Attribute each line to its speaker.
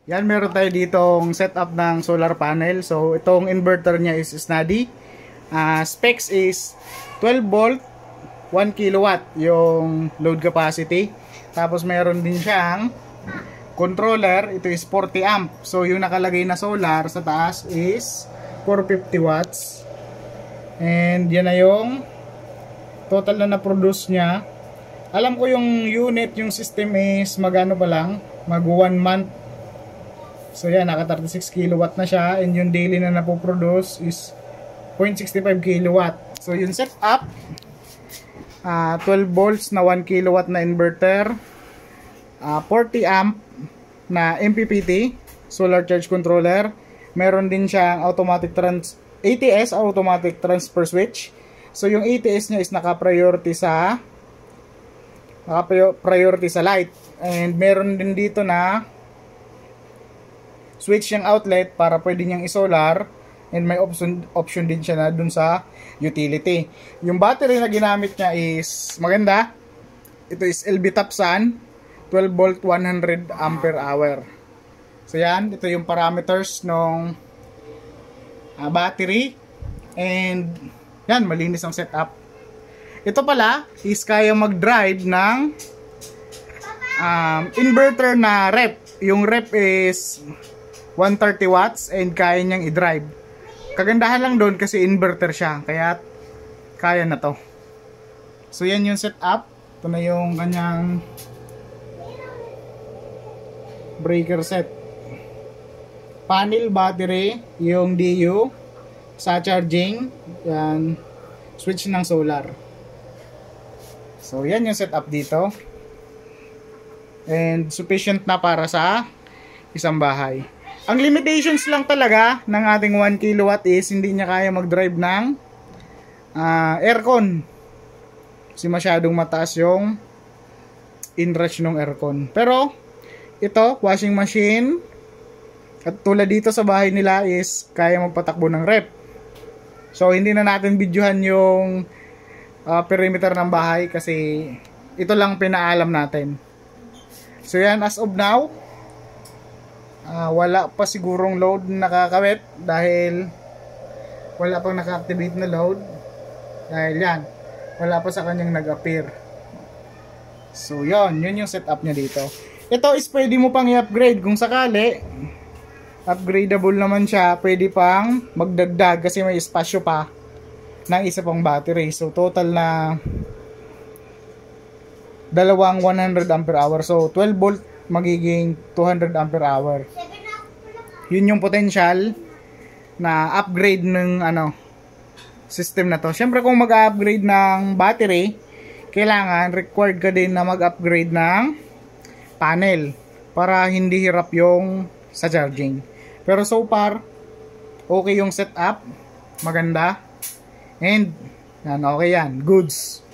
Speaker 1: Yan, meron tayo ditong setup ng solar panel. So, itong inverter niya is Snady. Specs is 12 volt, 1 kilowatt yung load capacity. Tapos, meron din siyang controller. Ito is 40 amp. So, yung nakalagay na solar sa taas is 450 watts. And, yan na yung total na na-produce niya. Alam ko yung unit, yung system is magano pa lang, mag 1 month. So yan, naka 36 kilowatt na siya, and yung daily na napoproduce is 0.65 kilowatt. So yung setup, 12 volts na 1 kilowatt na inverter, 40 amp na MPPT solar charge controller. Meron din siyang ATS, automatic transfer switch. So yung ATS niya is naka-priority sa light, and meron din dito na switch yung outlet para pwede niyang i-solar, and may option din siya na dun sa utility. Yung battery na ginamit niya is maganda. Ito is LB Topsan 12 volt 100 ampere hour. So yan, ito yung parameters ng battery, and yan, malinis ang setup. Ito pala is kaya mag-drive ng inverter na rep. Yung rep is 130 watts and kaya niyang i-drive. Kagandahan lang doon kasi inverter siya, kaya kaya na to. So yan yung setup. Ito na yung kanyang breaker set. Panel, battery, yung DU sa charging, yan, switch ng solar. So yan yung setup dito. And sufficient na para sa isang bahay. Ang limitations lang talaga ng ating 1 kilowatt is hindi niya kaya mag-drive ng aircon. Kasi masyadong mataas yung inrush ng aircon. Pero ito, washing machine, at tulad dito sa bahay nila is kaya magpatakbo ng rep. So hindi na natin videohan yung perimeter ng bahay kasi ito lang pinaalam natin. So yan, as of now, wala pa sigurong load nakakawit dahil wala pang naka-activate na load, dahil yan, wala pa sa kanyang nag-appear. So yun yung setup niya dito. Ito is pwede mo pang i-upgrade kung sakali. Upgradable naman siya, pwede pang magdagdag kasi may espasyo pa ng isa pang battery. So total na dalawang 100 ampere hour. So 12 volt magiging 200 ampere hour. Yun yung potential na upgrade ng system na to. Siyempre kung mag-upgrade ng battery, kailangan required ka din na mag-upgrade ng panel para hindi hirap yung sa charging. Pero so far, okay yung setup, maganda, and yan, okay yan, goods.